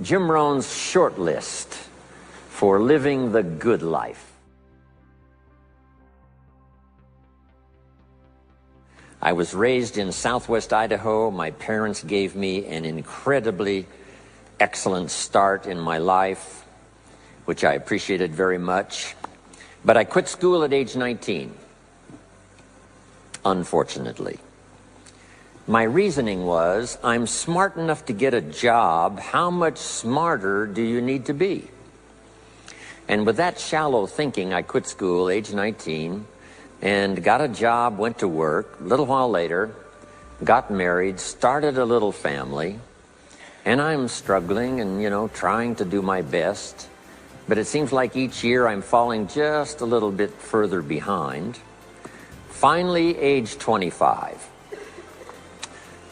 Jim Rohn's short list for living the good life. I was raised in southwest Idaho. My parents gave me an incredibly excellent start in my life, which I appreciated very much. But I quit school at age 19, unfortunately. My reasoning was, I'm smart enough to get a job. How much smarter do you need to be? And with that shallow thinking, I quit school, age 19, and got a job, went to work. A little while later, got married, started a little family, and I'm struggling and, trying to do my best. But it seems like each year I'm falling just a little bit further behind. Finally, age 25.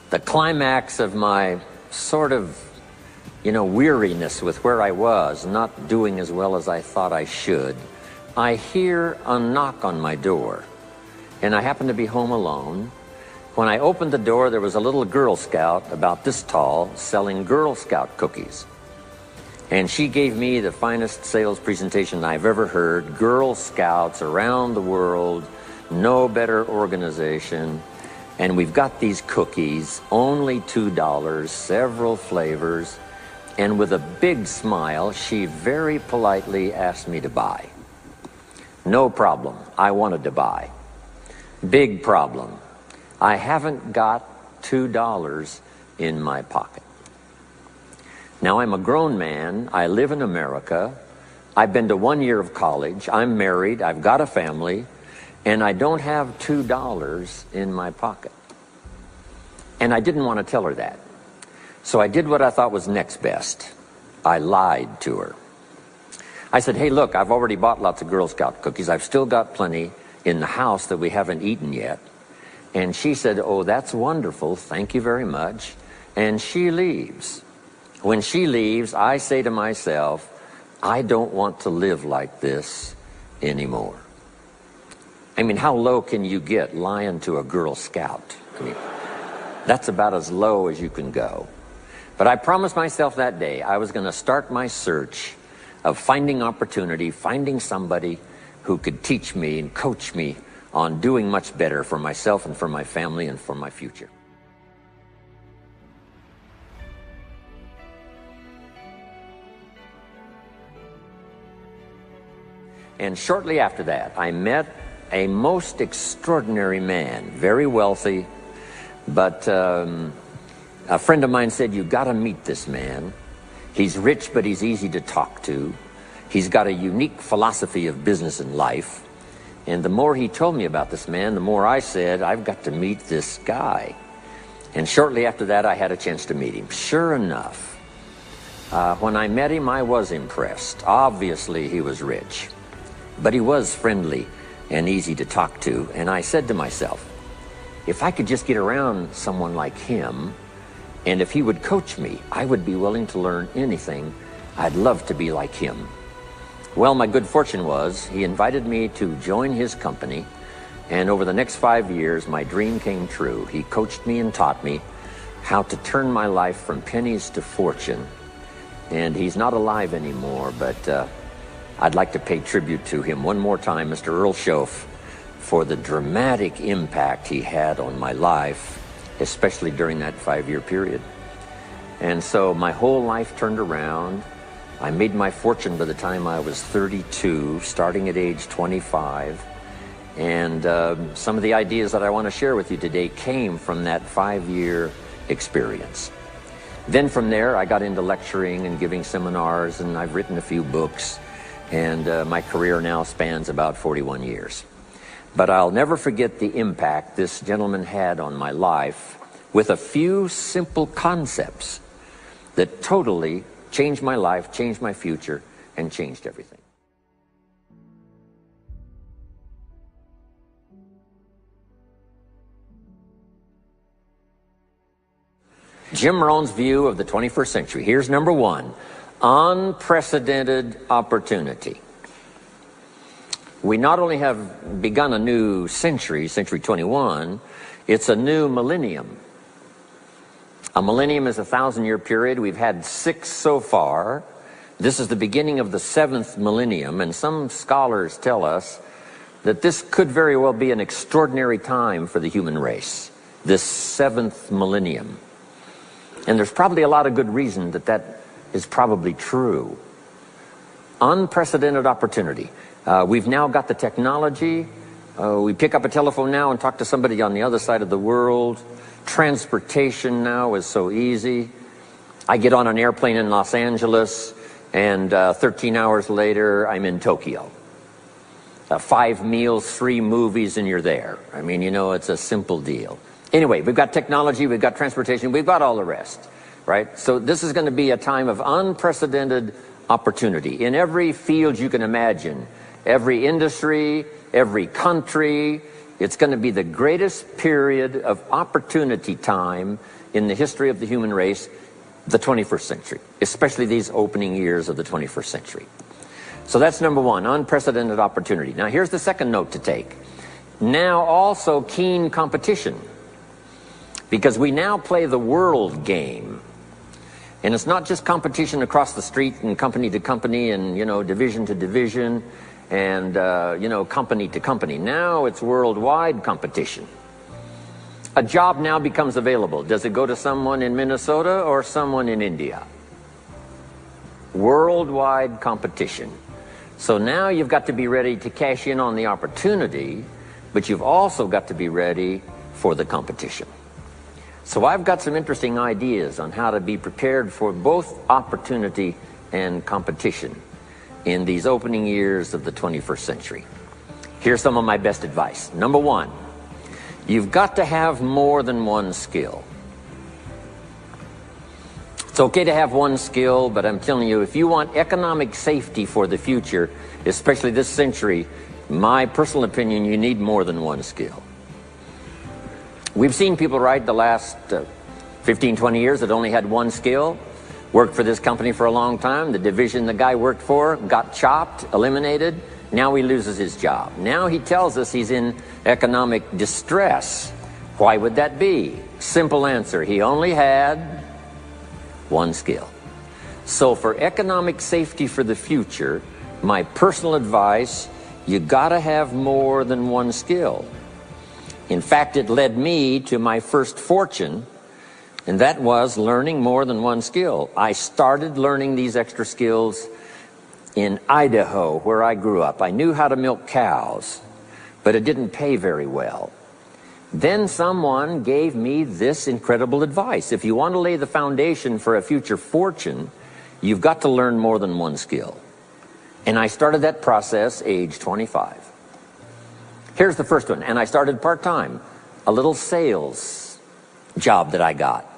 The climax of my sort of, weariness with where I was, not doing as well as I thought I should, I hear a knock on my door, and I happen to be home alone. When I opened the door, there was a little Girl Scout about this tall selling Girl Scout cookies. And she gave me the finest sales presentation I've ever heard. Girl Scouts around the world, no better organization. And we've got these cookies, only $2, several flavors. And with a big smile, she very politely asked me to buy. No problem, I wanted to buy. Big problem, I haven't got $2 in my pocket. Now, I'm a grown man, I live in America, I've been to 1 year of college, I'm married, I've got a family, and I don't have $2 in my pocket. And I didn't want to tell her that. So I did what I thought was next best. I lied to her. I said, hey, look, I've already bought lots of Girl Scout cookies. I've still got plenty in the house that we haven't eaten yet. And she said, oh, that's wonderful. Thank you very much. And she leaves. When she leaves, I say to myself, I don't want to live like this anymore. I mean, how low can you get lying to a Girl Scout? I mean, that's about as low as you can go. But I promised myself that day I was going to start my search of finding opportunity, finding somebody who could teach me and coach me on doing much better for myself and for my family and for my future. And shortly after that, I met a most extraordinary man, very wealthy, but a friend of mine said, you've got to meet this man. He's rich, but he's easy to talk to. He's got a unique philosophy of business and life. And the more he told me about this man, the more I said, I've got to meet this guy. And shortly after that, I had a chance to meet him. Sure enough, when I met him, I was impressed. Obviously, he was rich, but he was friendly and easy to talk to. And I said to myself, if I could just get around someone like him, and if he would coach me, I would be willing to learn anything. I'd love to be like him. Well, my good fortune was he invited me to join his company, and over the next 5 years, my dream came true. He coached me and taught me how to turn my life from pennies to fortune. And he's not alive anymore, but I'd like to pay tribute to him one more time, Mr. Earl Schoaf, for the dramatic impact he had on my life, especially during that 5-year period. And so my whole life turned around. I made my fortune by the time I was 32, starting at age 25. And some of the ideas that I want to share with you today came from that 5-year experience. Then from there, I got into lecturing and giving seminars, and I've written a few books, and my career now spans about 41 years. But I'll never forget the impact this gentleman had on my life with a few simple concepts that totally changed my life, changed my future, and changed everything. Jim Rohn's view of the 21st century. Here's number one: unprecedented opportunity. We not only have begun a new century, century 21, it's a new millennium. A millennium is a 1,000-year period. We've had 6 so far. This is the beginning of the 7th millennium, and some scholars tell us that this could very well be an extraordinary time for the human race, this 7th millennium. And there's probably a lot of good reason that that is probably true. Unprecedented opportunity. We've now got the technology. We pick up a telephone now and talk to somebody on the other side of the world. Transportation now is so easy. I get on an airplane in Los Angeles, and 13 hours later, I'm in Tokyo. 5 meals, 3 movies, and you're there. I mean, you know, it's a simple deal. Anyway, we've got technology, we've got transportation, we've got all the rest, right? So this is going to be a time of unprecedented opportunity in every field you can imagine, every industry, every country. It's going to be the greatest period of opportunity time in the history of the human race, the 21st century, especially these opening years of the 21st century. So that's number one, unprecedented opportunity. Now here's the second note to take. Now also keen competition, because we now play the world game. And it's not just competition across the street and company to company and, you know, division to division and, you know, company to company. Now it's worldwide competition. A job now becomes available. Does it go to someone in Minnesota or someone in India? Worldwide competition. So now you've got to be ready to cash in on the opportunity, but you've also got to be ready for the competition. So I've got some interesting ideas on how to be prepared for both opportunity and competition in these opening years of the 21st century. Here's some of my best advice. Number one, you've got to have more than one skill. It's okay to have one skill, but I'm telling you, if you want economic safety for the future, especially this century, my personal opinion, you need more than one skill. We've seen people, right, the last 15, 20 years that only had one skill, worked for this company for a long time. The division the guy worked for got chopped, eliminated. Now he loses his job. Now he tells us he's in economic distress. Why would that be? Simple answer. He only had one skill. So for economic safety for the future, my personal advice, you gotta have more than one skill. In fact, it led me to my first fortune, and that was learning more than one skill. I started learning these extra skills in Idaho, where I grew up. I knew how to milk cows, but it didn't pay very well. Then someone gave me this incredible advice. If you want to lay the foundation for a future fortune, you've got to learn more than one skill. And I started that process age 25. Here's the first one, and I started part-time. A little sales job that I got.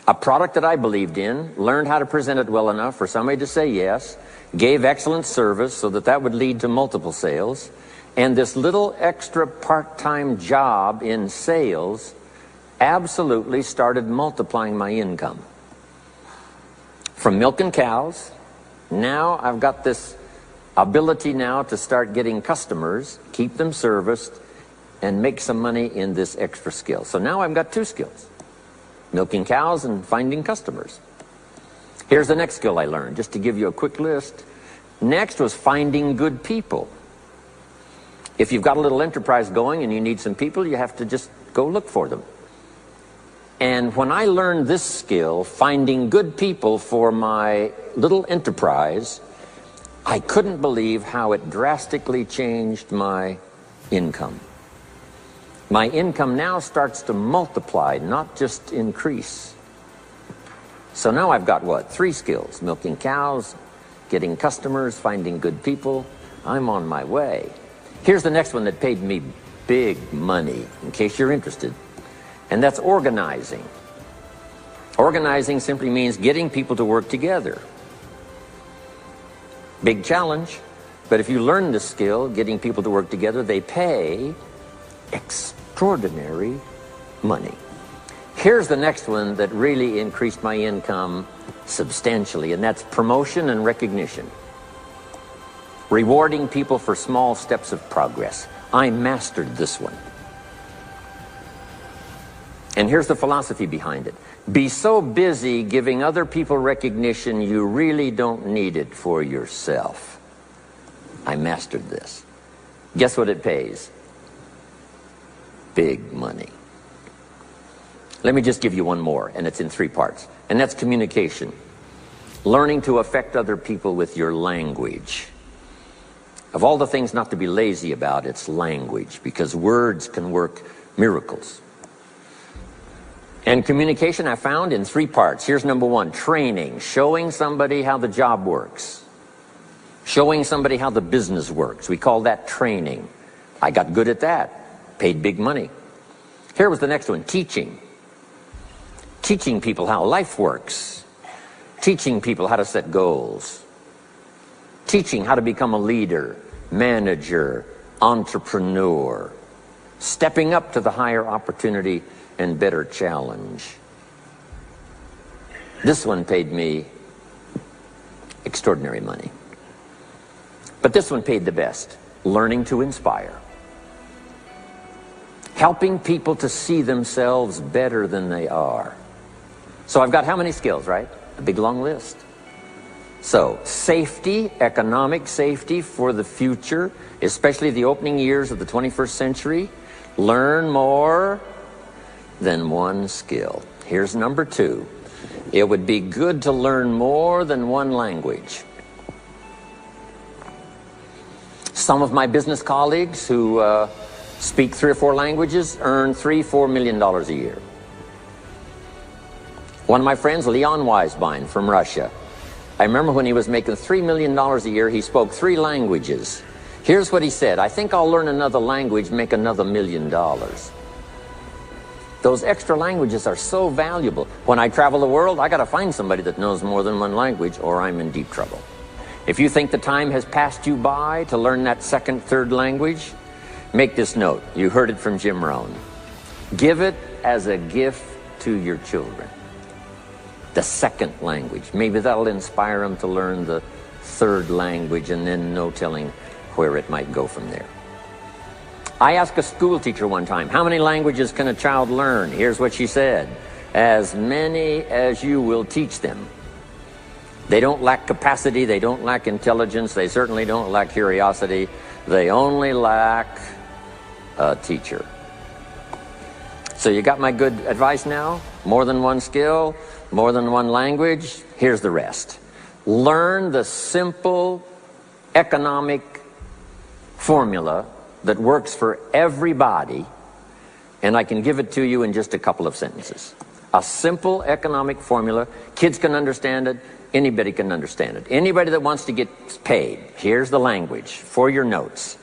A product that I believed in, learned how to present it well enough for somebody to say yes, gave excellent service so that that would lead to multiple sales. And this little extra part-time job in sales absolutely started multiplying my income. From milking cows, now I've got this ability now to start getting customers, keep them serviced, and make some money in this extra skill. So now I've got 2 skills, milking cows and finding customers. Here's the next skill I learned, just to give you a quick list. Next was finding good people. If you've got a little enterprise going and you need some people, you have to just go look for them. And when I learned this skill, finding good people for my little enterprise, I couldn't believe how it drastically changed my income. My income now starts to multiply, not just increase. So now I've got what? 3 skills: milking cows, getting customers, finding good people. I'm on my way. Here's the next one that paid me big money, in case you're interested, and that's organizing. Organizing simply means getting people to work together. Big challenge, but if you learn this skill, getting people to work together, they pay extraordinary money. Here's the next one that really increased my income substantially, and that's promotion and recognition. Rewarding people for small steps of progress. I mastered this one. And here's the philosophy behind it. Be so busy giving other people recognition you really don't need it for yourself. I mastered this. Guess what it pays? Big money. Let me just give you one more, and it's in 3 parts. And that's communication. Learning to affect other people with your language. Of all the things not to be lazy about, it's language, because words can work miracles. And communication I found in 3 parts. Here's number 1, training, showing somebody how the job works. Showing somebody how the business works. We call that training. I got good at that. Paid big money. Here was the next one, teaching. Teaching people how life works. Teaching people how to set goals. Teaching how to become a leader, manager, entrepreneur. Stepping up to the higher opportunity and better challenge. This one paid me extraordinary money. But this one paid the best. Learning to inspire. Helping people to see themselves better than they are. So I've got how many skills, right? A big long list. So, safety, economic safety for the future, especially the opening years of the 21st century. Learn more than one skill. Here's number 2. It would be good to learn more than one language. Some of my business colleagues who speak 3 or 4 languages earn $3-4 million a year. One of my friends, Leon Weisbein from Russia, I remember when he was making $3 million a year, he spoke 3 languages. Here's what he said: I think I'll learn another language, make another $1 million. Those extra languages are so valuable. When I travel the world, I got to find somebody that knows more than one language, or I'm in deep trouble. If you think the time has passed you by to learn that 2nd, 3rd language, make this note. You heard it from Jim Rohn. Give it as a gift to your children. The 2nd language. Maybe that'll inspire them to learn the 3rd language, and then no telling where it might go from there. I asked a school teacher one time, how many languages can a child learn? Here's what she said: as many as you will teach them. They don't lack capacity, they don't lack intelligence, they certainly don't lack curiosity. They only lack a teacher. So you got my good advice now? More than one skill, more than one language. Here's the rest. Learn the simple economic formula that works for everybody, and I can give it to you in just a couple of sentences. A simple economic formula. Kids can understand it. Anybody can understand it. Anybody that wants to get paid. Here's the language for your notes.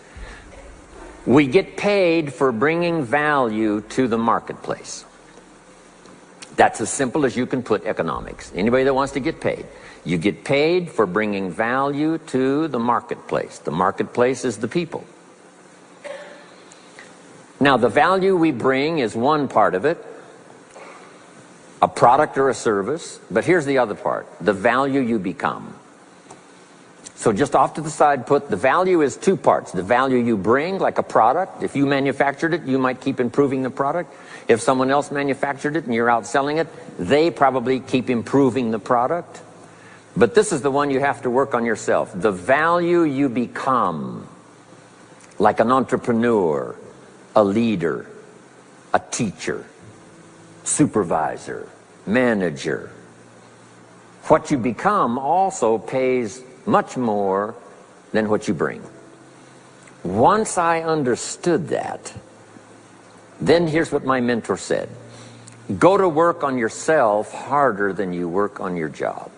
We get paid for bringing value to the marketplace. That's as simple as you can put economics. Anybody that wants to get paid. You get paid for bringing value to the marketplace. The marketplace is the people. Now, the value we bring is one part of it, a product or a service, but here's the other part, the value you become. So just off to the side, put the value is 2 parts. The value you bring, like a product. If you manufactured it, you might keep improving the product. If someone else manufactured it and you're out selling it, they probably keep improving the product. But this is the one you have to work on yourself. The value you become, like an entrepreneur, a leader, a teacher, supervisor, manager. What you become also pays much more than what you bring. Once I understood that, then here's what my mentor said. Go to work on yourself harder than you work on your job.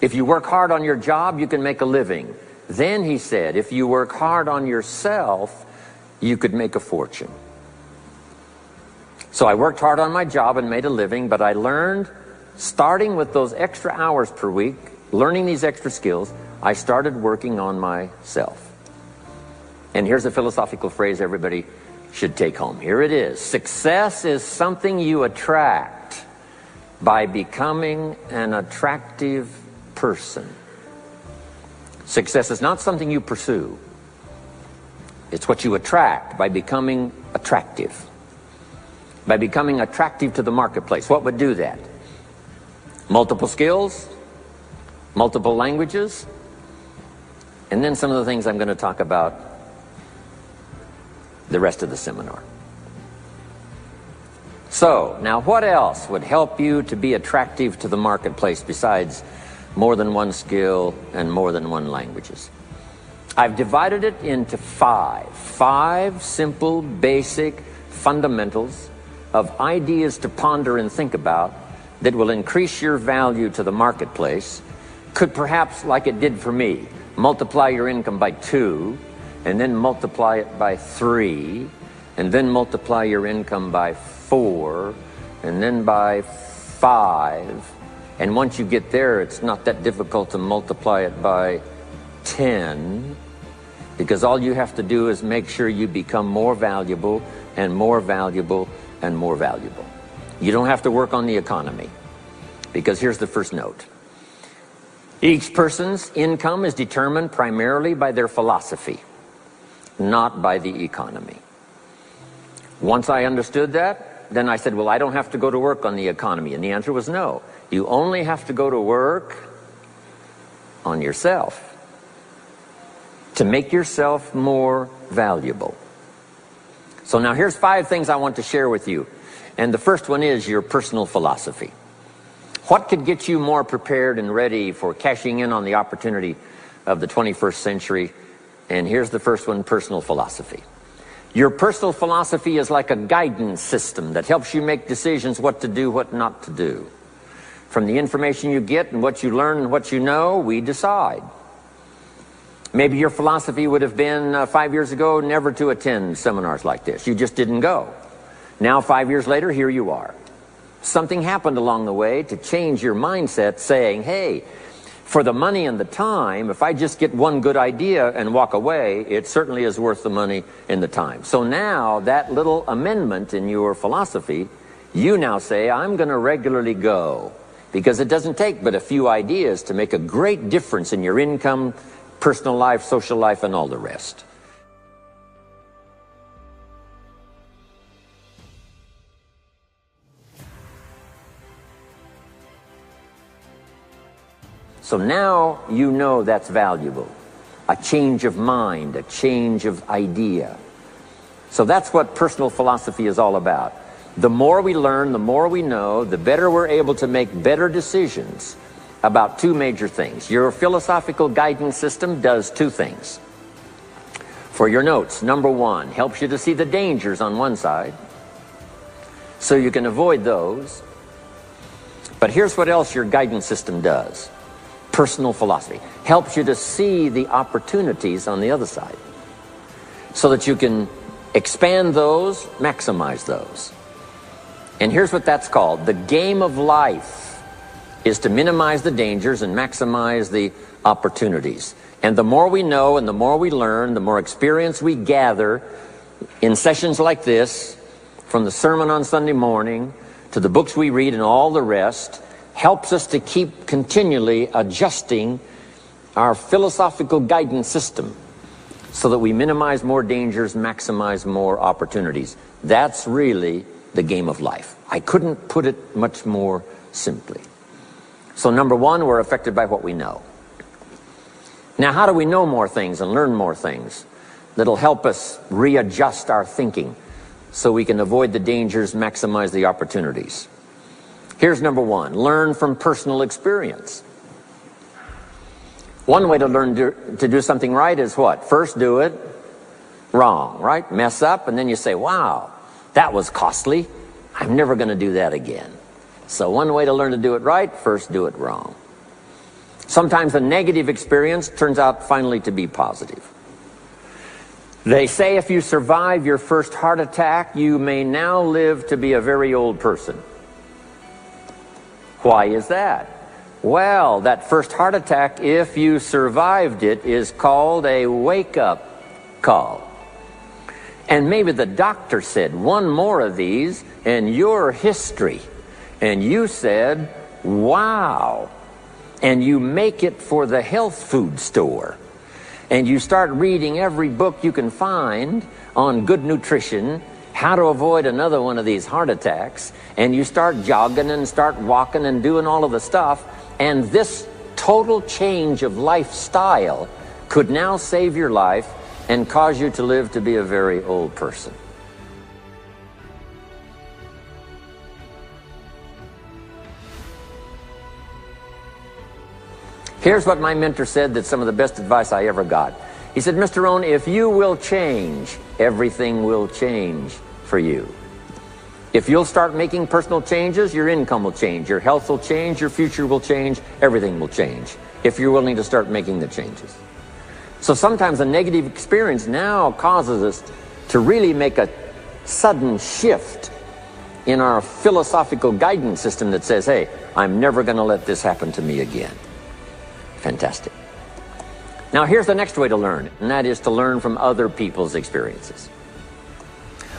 If you work hard on your job, you can make a living. Then he said, if you work hard on yourself, you could make a fortune. So I worked hard on my job and made a living, but I learned, starting with those extra hours per week, learning these extra skills, I started working on myself. And here's a philosophical phrase everybody should take home. Here it is. Success is something you attract by becoming an attractive person. Success is not something you pursue. It's what you attract by becoming attractive. By becoming attractive to the marketplace. What would do that? Multiple skills, multiple languages, and then some of the things I'm going to talk about the rest of the seminar. So, now what else would help you to be attractive to the marketplace besides more than one skill and more than one languages? I've divided it into five simple, basic fundamentals of ideas to ponder and think about that will increase your value to the marketplace. Could perhaps, like it did for me, multiply your income by 2, and then multiply it by 3, and then multiply your income by 4, and then by 5. And once you get there, it's not that difficult to multiply it by 10, because all you have to do is make sure you become more valuable and more valuable and more valuable. You don't have to work on the economy, because here's the first note. Each person's income is determined primarily by their philosophy, not by the economy. Once I understood that, then I said, well, I don't have to go to work on the economy. And the answer was no. You only have to go to work on yourself to make yourself more valuable. So now here's 5 things I want to share with you. And the first one is your personal philosophy. What could get you more prepared and ready for cashing in on the opportunity of the 21st century? And here's the first one, personal philosophy. Your personal philosophy is like a guidance system that helps you make decisions what to do, what not to do. From the information you get and what you learn and what you know, we decide. Maybe your philosophy would have been 5 years ago never to attend seminars like this. You just didn't go. Now 5 years later, here you are. Something happened along the way to change your mindset, saying, hey, for the money and the time, if I just get one good idea and walk away, it certainly is worth the money and the time. So now that little amendment in your philosophy, you now say, I'm going to regularly go, because it doesn't take but a few ideas to make a great difference in your income, personal life, social life, and all the rest. So now you know that's valuable. A change of mind, a change of idea. So that's what personal philosophy is all about. The more we learn, the more we know, the better we're able to make better decisions about 2 major things. Your philosophical guidance system does 2 things. For your notes, number 1, helps you to see the dangers on one side, so you can avoid those. But here's what else your guidance system does. Personal philosophy helps you to see the opportunities on the other side, so that you can expand those, maximize those. And here's what that's called. The game of life is to minimize the dangers and maximize the opportunities. And the more we know and the more we learn, the more experience we gather in sessions like this, from the sermon on Sunday morning to the books we read and all the rest, helps us to keep continually adjusting our philosophical guidance system so that we minimize more dangers, maximize more opportunities. That's really the game of life. I couldn't put it much more simply. So number 1, we're affected by what we know. Now, how do we know more things and learn more things that'll help us readjust our thinking so we can avoid the dangers, maximize the opportunities? Here's number 1, learn from personal experience. One way to learn to do something right is what? First do it wrong, right? Mess up, and then you say, wow, that was costly. I'm never going to do that again. So one way to learn to do it right, first do it wrong. Sometimes a negative experience turns out finally to be positive. They say if you survive your first heart attack, you may now live to be a very old person. Why is that? Well, that first heart attack, if you survived it, is called a wake-up call. And maybe the doctor said, 1 more of these and you're history. And you said, wow. And you make it for the health food store. And you start reading every book you can find on good nutrition, how to avoid another one of these heart attacks, and you start jogging and start walking and doing all of the stuff, and this total change of lifestyle could now save your life and cause you to live to be a very old person. Here's what my mentor said, that's some of the best advice I ever got. He said, Mr. Rohn, if you will change, everything will change for you. If you'll start making personal changes, your income will change, your health will change, your future will change, everything will change, if you're willing to start making the changes. So sometimes a negative experience now causes us to really make a sudden shift in our philosophical guidance system that says, hey, I'm never going to let this happen to me again. Fantastic. Now here's the next way to learn, and that is to learn from other people's experiences,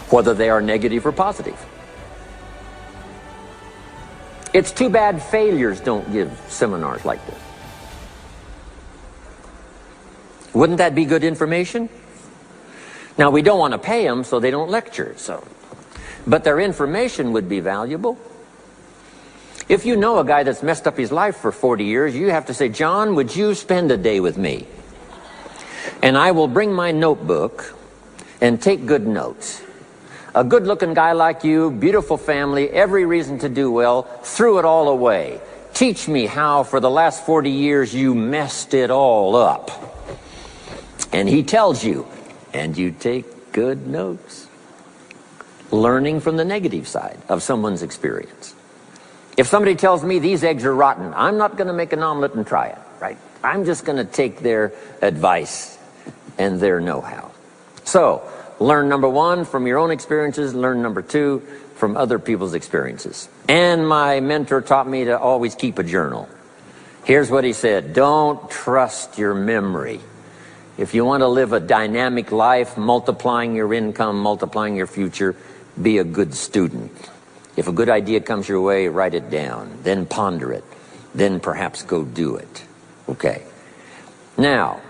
whether they are negative or positive. It's too bad failures don't give seminars like this. Wouldn't that be good information? Now we don't want to pay them, so they don't lecture, but their information would be valuable. If you know a guy that's messed up his life for 40 years, you have to say, John, would you spend a day with me? And I will bring my notebook and take good notes. A good-looking guy like you, beautiful family, every reason to do well, threw it all away. Teach me how for the last 40 years you messed it all up. And he tells you, and you take good notes. Learning from the negative side of someone's experience. If somebody tells me these eggs are rotten, I'm not going to make an omelet and try it, right? I'm just going to take their advice and their know-how. So, learn number one from your own experiences, learn number two from other people's experiences. And my mentor taught me to always keep a journal. Here's what he said, don't trust your memory. If you want to live a dynamic life, multiplying your income, multiplying your future, be a good student. If a good idea comes your way, write it down, then ponder it, then perhaps go do it. Okay. Now,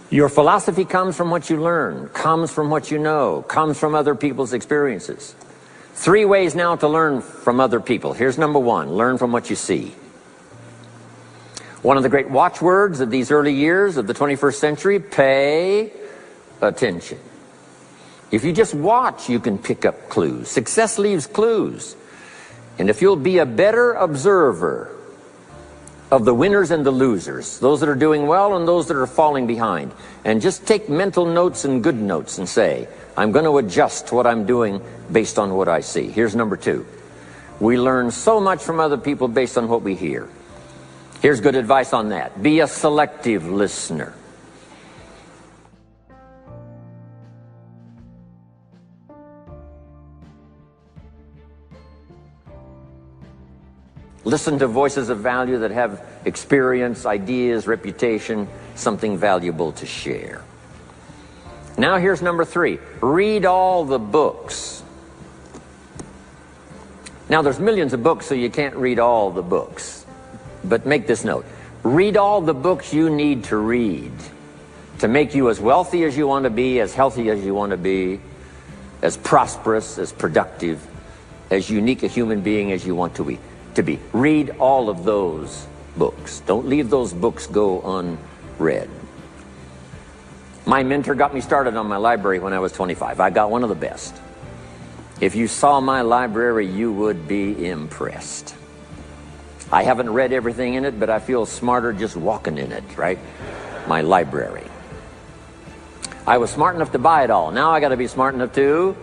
your philosophy comes from what you learn, comes from what you know, comes from other people's experiences. 3 ways now to learn from other people. Here's number one, learn from what you see. One of the great watchwords of these early years of the 21st century, pay attention. If you just watch, you can pick up clues. Success leaves clues. And if you'll be a better observer of the winners and the losers, those that are doing well and those that are falling behind, and just take mental notes and good notes and say, I'm going to adjust what I'm doing based on what I see. Here's number two. We learn so much from other people based on what we hear. Here's good advice on that. Be a selective listener. Listen to voices of value that have experience, ideas, reputation, something valuable to share. Now here's number three. Read all the books. Now there's millions of books, so you can't read all the books. But make this note. Read all the books you need to read to make you as wealthy as you want to be, as healthy as you want to be, as prosperous, as productive, as unique a human being as you want to be. Read all of those books. Don't leave those books go unread. My mentor got me started on my library when I was 25. I got one of the best. If you saw my library, you would be impressed. I haven't read everything in it, but I feel smarter just walking in it, right? My library. I was smart enough to buy it all. Now I got to be smart enough to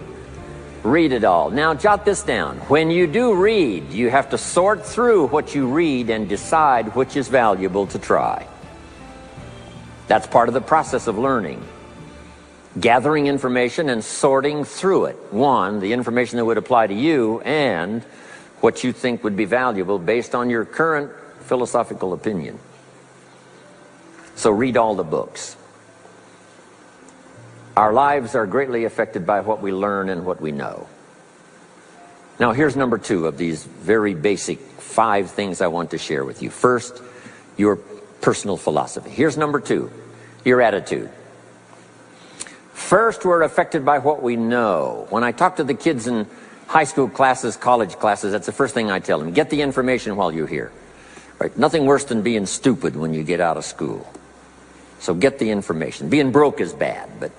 read it all. Now jot this down. When you do read, you have to sort through what you read and decide which is valuable to try. That's part of the process of learning. Gathering information and sorting through it. One, the information that would apply to you, and what you think would be valuable based on your current philosophical opinion. So read all the books. Our lives are greatly affected by what we learn and what we know. Now here's number two of these very basic 5 things I want to share with you. First, your personal philosophy. Here's number two, your attitude. First, we're affected by what we know. When I talk to the kids in high school classes, college classes, that's the first thing I tell them. Get the information while you're here. Right? Nothing worse than being stupid when you get out of school. So get the information. Being broke is bad, but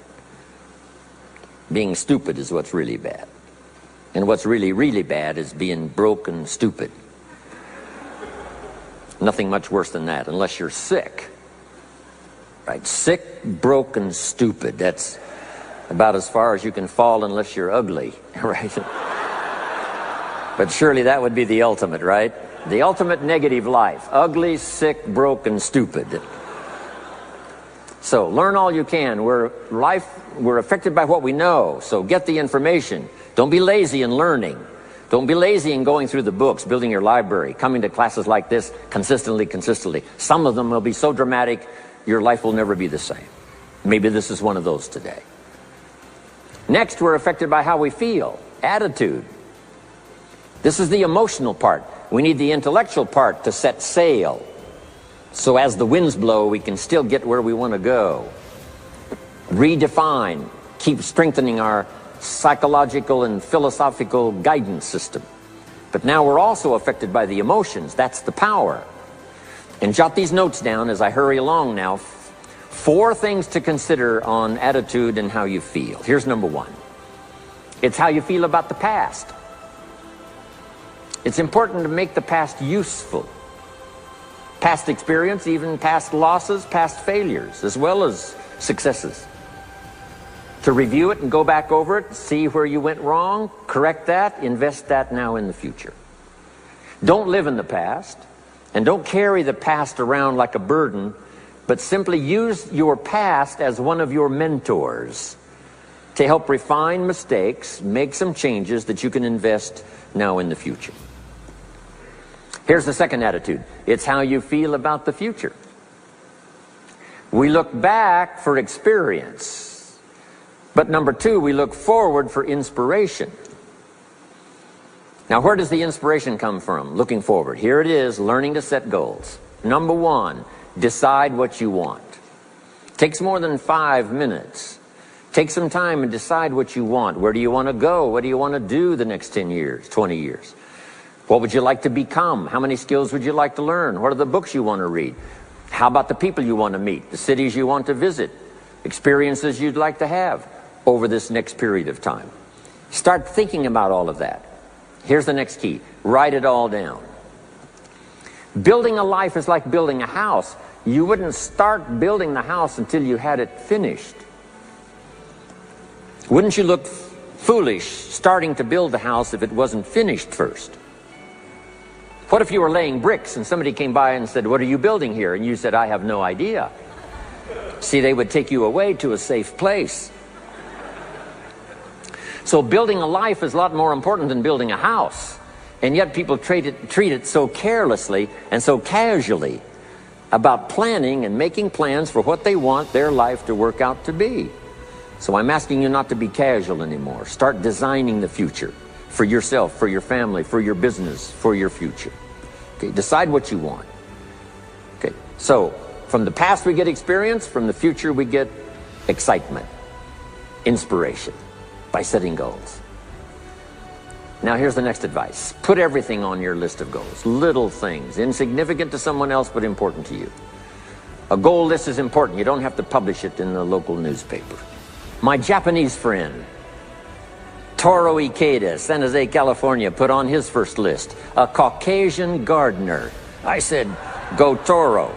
being stupid is what's really bad. And what's really, really bad is being broke and stupid. Nothing much worse than that, unless you're sick. Right? Sick, broke, and stupid. That's about as far as you can fall unless you're ugly. Right? But surely that would be the ultimate, right? The ultimate negative life. Ugly, sick, broke, and stupid. So learn all you can. We're affected by what we know. So get the information. Don't be lazy in learning. Don't be lazy in going through the books, building your library, coming to classes like this consistently. Some of them will be so dramatic, your life will never be the same. Maybe this is one of those today. Next, we're affected by how we feel, attitude. This is the emotional part. We need the intellectual part to set sail. So as the winds blow, we can still get where we want to go. Redefine, keep strengthening our psychological and philosophical guidance system. But now we're also affected by the emotions. That's the power. And jot these notes down as I hurry along now. 4 things to consider on attitude and how you feel. Here's number 1. It's how you feel about the past. It's important to make the past useful. Past experience, even past losses, past failures, as well as successes. To review it and go back over it, see where you went wrong, correct that, invest that now in the future. Don't live in the past, and don't carry the past around like a burden, but simply use your past as one of your mentors to help refine mistakes, make some changes that you can invest now in the future. Here's the second attitude. It's how you feel about the future. We look back for experience. But number 2, we look forward for inspiration. Now, where does the inspiration come from? Looking forward. Here it is, learning to set goals. Number 1, decide what you want. Takes more than 5 minutes. Take some time and decide what you want. Where do you want to go? What do you want to do the next 10 years, 20 years? What would you like to become? How many skills would you like to learn? What are the books you want to read? How about the people you want to meet? The cities you want to visit? Experiences you'd like to have over this next period of time? Start thinking about all of that. Here's the next key. Write it all down. Building a life is like building a house. You wouldn't start building the house until you had it finished. Wouldn't you look foolish starting to build the house if it wasn't finished first? What if you were laying bricks and somebody came by and said, "What are you building here?" And you said, "I have no idea." See, they would take you away to a safe place. So building a life is a lot more important than building a house. And yet people treat it so carelessly and so casually about planning and making plans for what they want their life to work out to be. So I'm asking you not to be casual anymore. Start designing the future for yourself, for your family, for your business, for your future. Okay, decide what you want. Okay, so from the past we get experience, from the future we get excitement, inspiration by setting goals. Now here's the next advice. Put everything on your list of goals. Little things, insignificant to someone else but important to you. A goal list is important. You don't have to publish it in the local newspaper. My Japanese friend, Toro Ikeda, San Jose, California, put on his first list, a Caucasian gardener. I said, go Toro.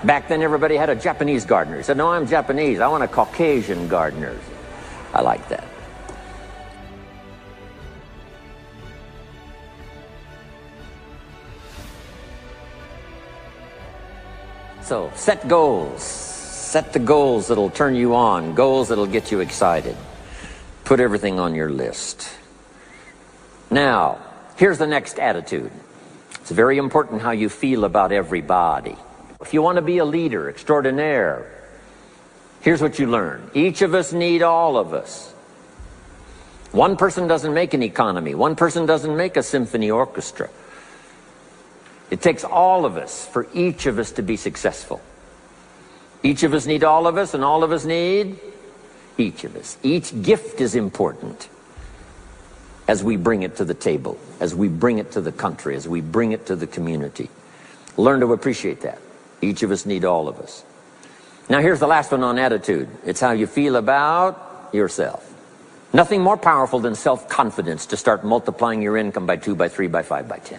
Back then everybody had a Japanese gardener. He said, no, I'm Japanese. I want a Caucasian gardener. I like that. So set goals. Set the goals that'll turn you on, goals that'll get you excited. Put everything on your list. Now, here's the next attitude. It's very important how you feel about everybody. If you want to be a leader extraordinaire, here's what you learn. Each of us need all of us. One person doesn't make an economy. One person doesn't make a symphony orchestra. It takes all of us for each of us to be successful. Each of us need all of us, and all of us need each of us. Each gift is important as we bring it to the table, as we bring it to the country, as we bring it to the community. Learn to appreciate that. Each of us need all of us. Now here's the last one on attitude. It's how you feel about yourself. Nothing more powerful than self-confidence to start multiplying your income by 2, by 3, by 5, by 10.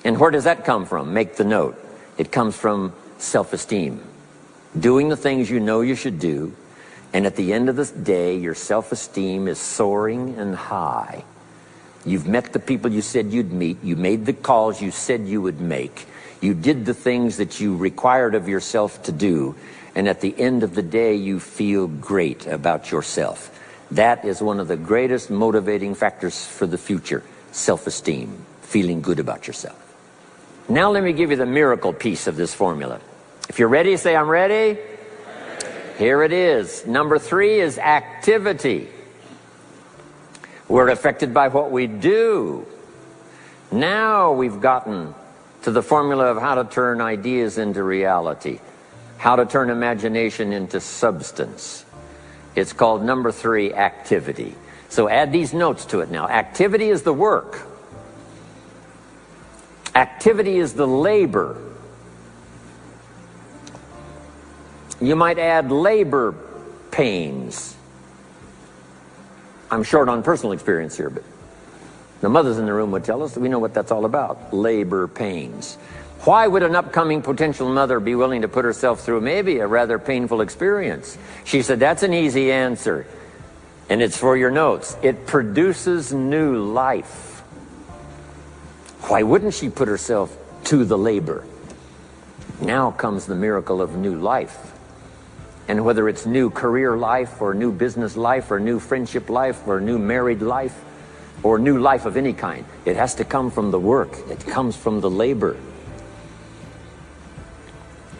And where does that come from? Make the note. It comes from self-esteem. Doing the things you know you should do, and at the end of the day, your self-esteem is soaring and high. You've met the people you said you'd meet. You made the calls you said you would make. You did the things that you required of yourself to do. And at the end of the day, you feel great about yourself. That is one of the greatest motivating factors for the future. Self-esteem. Feeling good about yourself. Now let me give you the miracle piece of this formula. If you're ready, say, I'm ready. Here it is. Number 3 is activity. We're affected by what we do. Now we've gotten to the formula of how to turn ideas into reality, how to turn imagination into substance. It's called number 3, activity. So add these notes to it now. Activity is the work. Activity is the labor. You might add labor pains. I'm short on personal experience here, but the mothers in the room would tell us that we know what that's all about. Labor pains. Why would an upcoming potential mother be willing to put herself through maybe a rather painful experience? She said, that's an easy answer. And it's for your notes. It produces new life. Why wouldn't she put herself to the labor? Now comes the miracle of new life. And whether it's new career life, or new business life, or new friendship life, or new married life, or new life of any kind, it has to come from the work. It comes from the labor.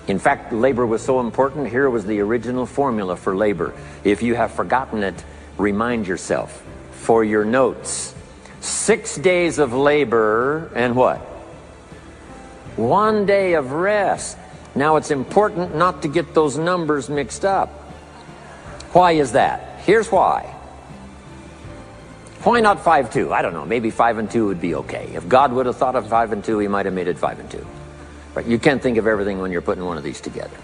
In fact, labor was so important. Here was the original formula for labor. If you have forgotten it, remind yourself. For your notes, 6 days of labor and what? 1 day of rest. Now it's important not to get those numbers mixed up. Why is that? Here's why. Why not 5-2? I don't know, maybe 5 and 2 would be okay. If God would have thought of 5 and 2, he might have made it 5 and 2. But you can't think of everything when you're putting one of these together.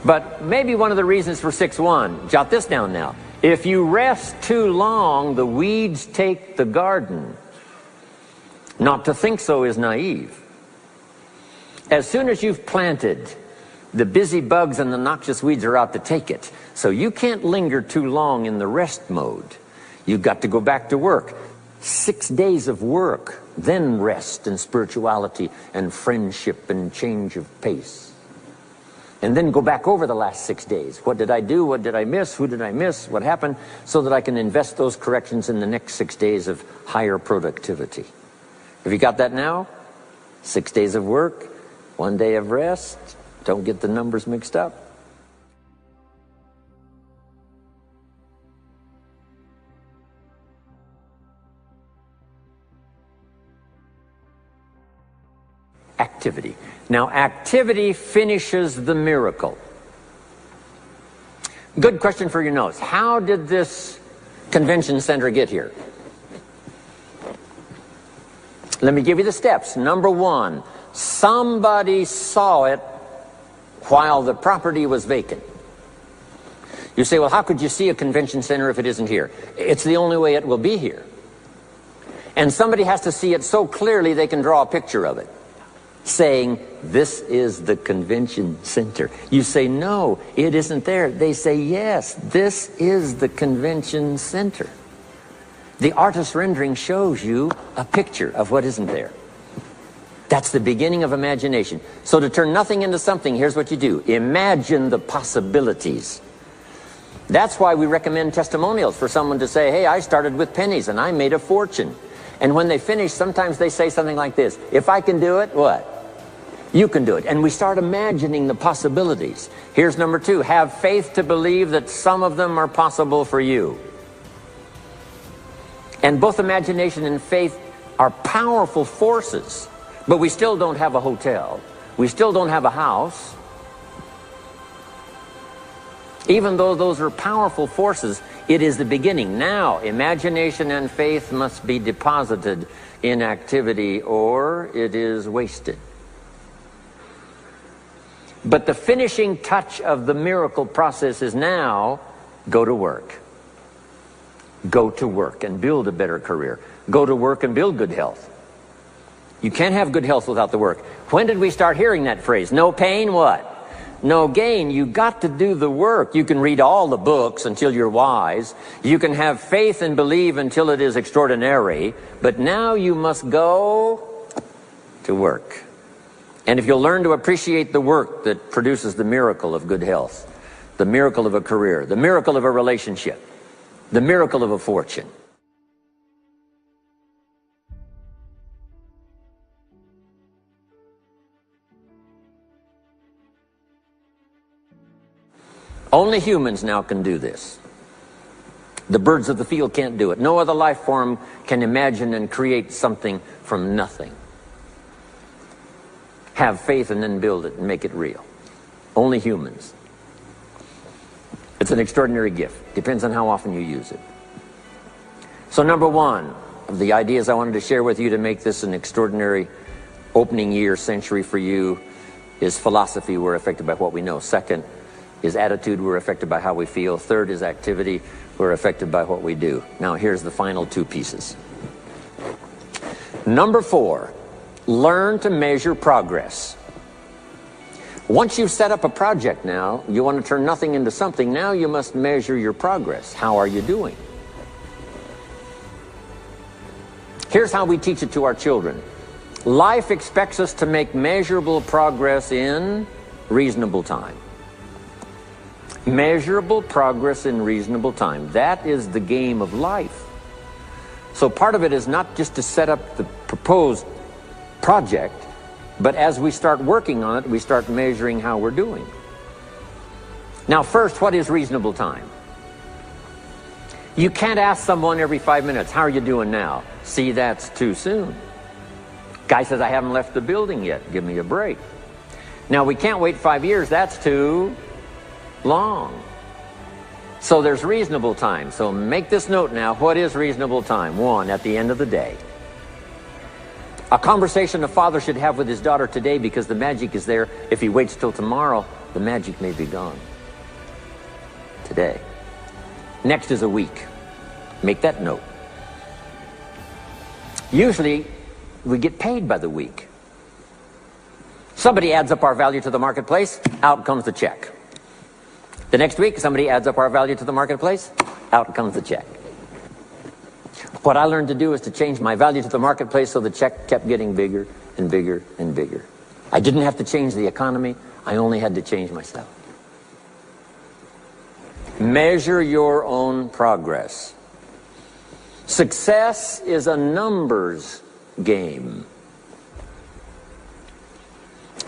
But maybe one of the reasons for 6-1, jot this down now. If you rest too long, the weeds take the garden. Not to think so is naive. As soon as you've planted, the busy bugs and the noxious weeds are out to take it. So you can't linger too long in the rest mode. You've got to go back to work. 6 days of work, then rest and spirituality and friendship and change of pace. And then go back over the last 6 days. What did I do? What did I miss? Who did I miss? What happened? So that I can invest those corrections in the next 6 days of higher productivity. Have you got that now? 6 days of work, 1 day of rest. Don't get the numbers mixed up. Activity. Now, activity finishes the miracle. Good question for your notes. How did this convention center get here? Let me give you the steps. Number 1, somebody saw it while the property was vacant. You say, well, how could you see a convention center if it isn't here? It's the only way it will be here. And somebody has to see it so clearly they can draw a picture of it, saying, this is the convention center. You say, no, it isn't there. They say, yes, this is the convention center. The artist's rendering shows you a picture of what isn't there. That's the beginning of imagination. So to turn nothing into something, here's what you do. Imagine the possibilities. That's why we recommend testimonials for someone to say, hey, I started with pennies and I made a fortune. And when they finish, sometimes they say something like this, if I can do it, what? You can do it. And we start imagining the possibilities. Here's number 2, have faith to believe that some of them are possible for you. And both imagination and faith are powerful forces, but we still don't have a hotel. We still don't have a house. Even though those are powerful forces, it is the beginning. Now, imagination and faith must be deposited in activity or it is wasted. But the finishing touch of the miracle process is now, go to work. Go to work and build a better career. Go to work and build good health. You can't have good health without the work. When did we start hearing that phrase? No pain, what? No gain. You got to do the work. You can read all the books until you're wise. You can have faith and believe until it is extraordinary. But now you must go to work. And if you'll learn to appreciate the work that produces the miracle of good health, the miracle of a career, the miracle of a relationship, the miracle of a fortune. Only humans now can do this. The birds of the field can't do it. No other life form can imagine and create something from nothing. Have faith and then build it and make it real. Only humans. It's an extraordinary gift. Depends on how often you use it. So number one of the ideas I wanted to share with you to make this an extraordinary opening year century for you is philosophy. We're affected by what we know. Second is attitude. We're affected by how we feel. Third is activity. We're affected by what we do. Now here's the final two pieces. Number four, learn to measure progress. Once you've set up a project now, you want to turn nothing into something. Now you must measure your progress. How are you doing? Here's how we teach it to our children. Life expects us to make measurable progress in reasonable time. Measurable progress in reasonable time. That is the game of life. So part of it is not just to set up the proposed project, but as we start working on it, we start measuring how we're doing. Now first, what is reasonable time? You can't ask someone every 5 minutes, how are you doing now? See, that's too soon. Guy says, I haven't left the building yet. Give me a break. Now we can't wait 5 years. That's too long. So there's reasonable time. So make this note now. What is reasonable time? One, at the end of the day. A conversation a father should have with his daughter today, because the magic is there. If he waits till tomorrow, the magic may be gone. Today. Next is a week. Make that note. Usually, we get paid by the week. Somebody adds up our value to the marketplace, out comes the check. The next week, somebody adds up our value to the marketplace, out comes the check. What I learned to do is to change my value to the marketplace so the check kept getting bigger and bigger and bigger. I didn't have to change the economy, I only had to change myself. Measure your own progress. Success is a numbers game.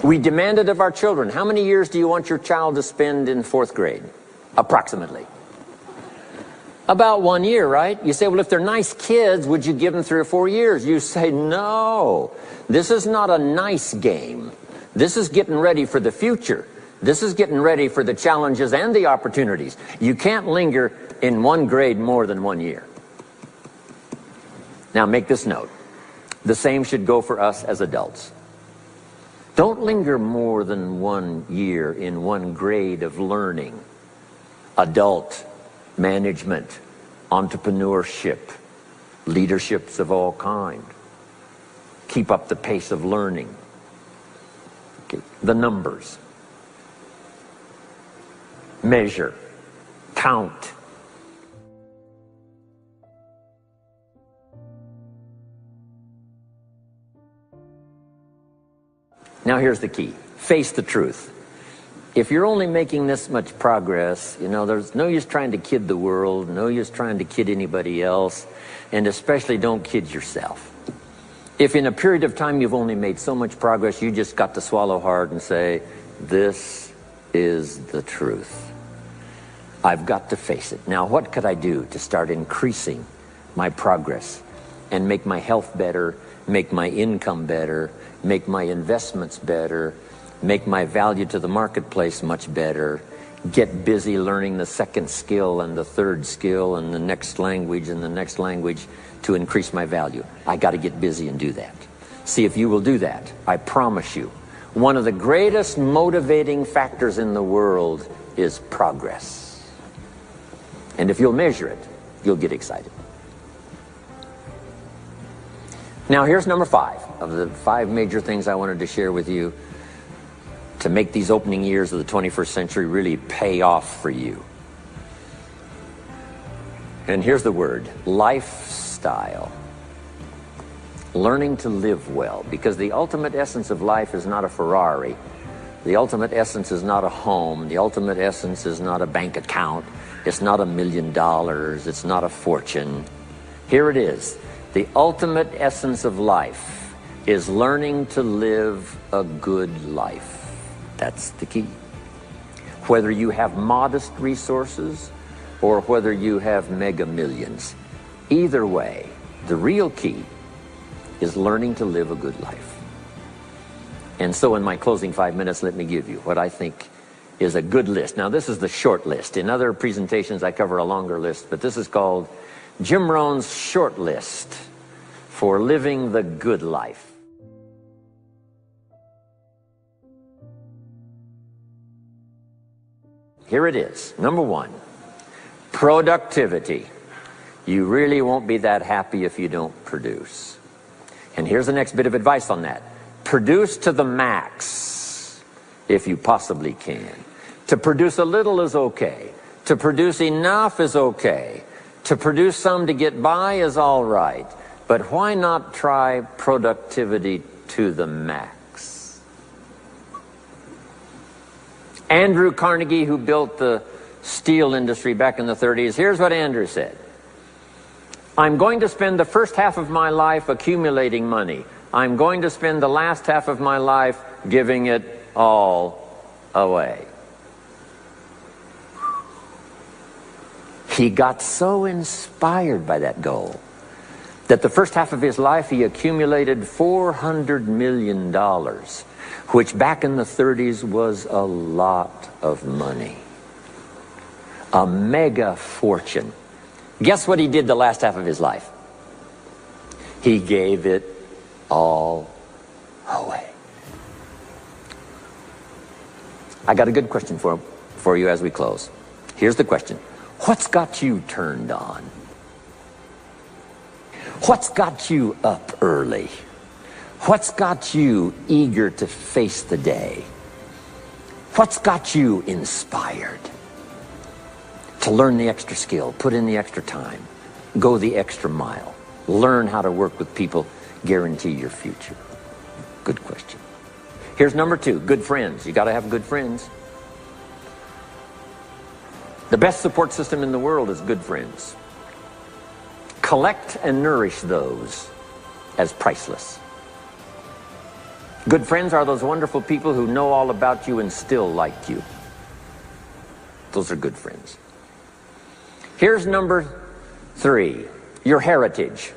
We demanded of our children, how many years do you want your child to spend in 4th grade? Approximately. About 1 year, right? You say, well, if they're nice kids, would you give them 3 or 4 years? You say, no. This is not a nice game. This is getting ready for the future. This is getting ready for the challenges and the opportunities. You can't linger in 1 grade more than 1 year. Now make this note. The same should go for us as adults. Don't linger more than 1 year in 1 grade of learning. Adult, management, entrepreneurship, leaderships of all kind. Keep up the pace of learning. Okay. The numbers. Measure. Count. Now here's the key. Face the truth. If you're only making this much progress, you know, there's no use trying to kid the world, no use trying to kid anybody else, and especially don't kid yourself. If in a period of time you've only made so much progress, you just got to swallow hard and say, this is the truth. I've got to face it. Now, what could I do to start increasing my progress and make my health better, make my income better, make my investments better, make my value to the marketplace much better, get busy learning the second skill and the third skill and the next language and the next language to increase my value. I got to get busy and do that. See if you will do that. I promise you, one of the greatest motivating factors in the world is progress. And if you'll measure it, you'll get excited. Now here's number 5 of the 5 major things I wanted to share with you to make these opening years of the 21st century really pay off for you. And here's the word: lifestyle. Learning to live well, because the ultimate essence of life is not a Ferrari. The ultimate essence is not a home. The ultimate essence is not a bank account. It's not $1 million. It's not a fortune. Here it is. The ultimate essence of life is learning to live a good life. That's the key. Whether you have modest resources or whether you have mega millions, either way, the real key is learning to live a good life. And so in my closing 5 minutes, let me give you what I think is a good list. Now, this is the short list. In other presentations, I cover a longer list, but this is called Jim Rohn's short list for living the good life. Here it is. Number 1, productivity. You really won't be that happy if you don't produce. And here's the next bit of advice on that. Produce to the max if you possibly can. To produce a little is okay. To produce enough is okay. To produce some to get by is all right. But why not try productivity to the max? Andrew Carnegie, who built the steel industry back in the 30s, here's what Andrew said. I'm going to spend the first half of my life accumulating money. I'm going to spend the last half of my life giving it all away. He got so inspired by that goal that the first half of his life he accumulated $400 million, which back in the 30s was a lot of money. A mega fortune. Guess what he did the last half of his life? He gave it all away. I got a good question for you as we close. Here's the question. What's got you turned on? What's got you up early? What's got you eager to face the day? What's got you inspired to learn the extra skill, put in the extra time, go the extra mile, learn how to work with people, guarantee your future? Good question. Here's number 2, good friends. You got to have good friends. The best support system in the world is good friends. Collect and nourish those as priceless. Good friends are those wonderful people who know all about you and still like you. Those are good friends. Here's number 3, your heritage.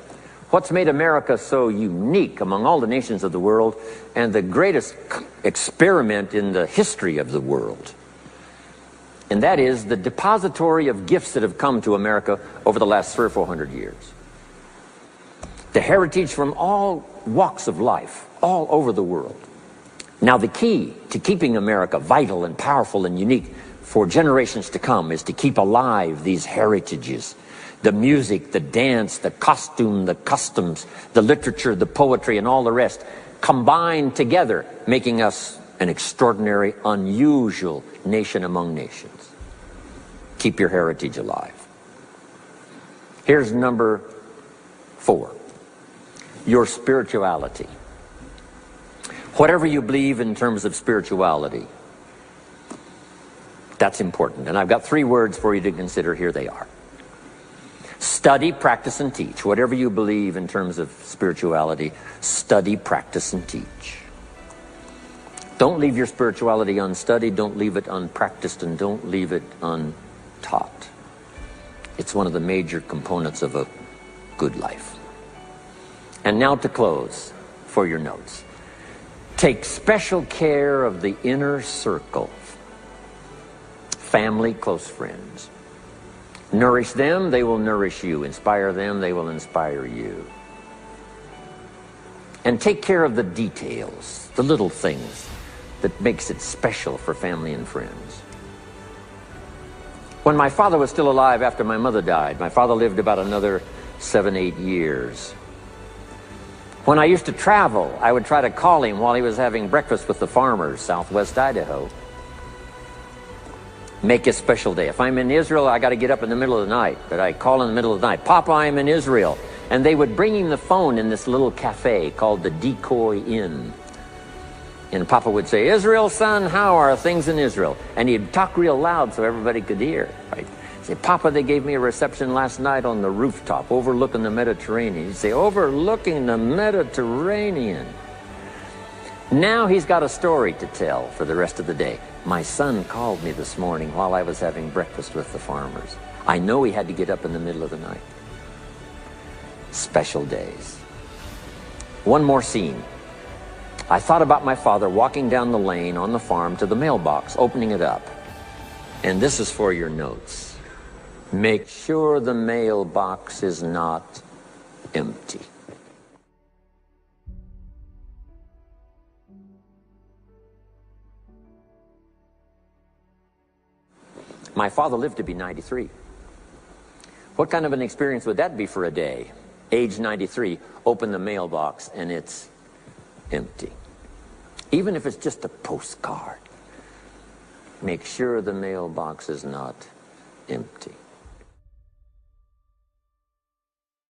What's made America so unique among all the nations of the world and the greatest experiment in the history of the world? And that is the depository of gifts that have come to America over the last 300 or 400 years. The heritage from all walks of life, all over the world. Now the key to keeping America vital and powerful and unique for generations to come is to keep alive these heritages. The music, the dance, the costume, the customs, the literature, the poetry, and all the rest combined together, making us an extraordinary, unusual nation among nations. Keep your heritage alive. Here's number 4, your spirituality. Whatever you believe in terms of spirituality, that's important. And I've got 3 words for you to consider. Here they are. Study, practice, and teach. Whatever you believe in terms of spirituality, study, practice, and teach. Don't leave your spirituality unstudied, don't leave it unpracticed, and don't leave it untaught. It's one of the major components of a good life. And now to close for your notes. Take special care of the inner circle. Family, close friends. Nourish them, they will nourish you. Inspire them, they will inspire you. And take care of the details, the little things that makes it special for family and friends. When my father was still alive after my mother died, my father lived about another 7, 8 years. When I used to travel, I would try to call him while he was having breakfast with the farmers, southwest Idaho. Make a special day. If I'm in Israel, I got to get up in the middle of the night. But I call in the middle of the night, Papa, I'm in Israel. And they would bring him the phone in this little cafe called the Decoy Inn. And Papa would say, Israel, son, how are things in Israel? And he'd talk real loud so everybody could hear. Right? He'd say, Papa, they gave me a reception last night on the rooftop overlooking the Mediterranean. He'd say, overlooking the Mediterranean. Now he's got a story to tell for the rest of the day. My son called me this morning while I was having breakfast with the farmers. I know he had to get up in the middle of the night. Special days. One more scene. I thought about my father walking down the lane on the farm to the mailbox, opening it up. And this is for your notes. Make sure the mailbox is not empty. My father lived to be 93. What kind of an experience would that be for a day? Age 93, open the mailbox and it's empty. Even if it's just a postcard, make sure the mailbox is not empty.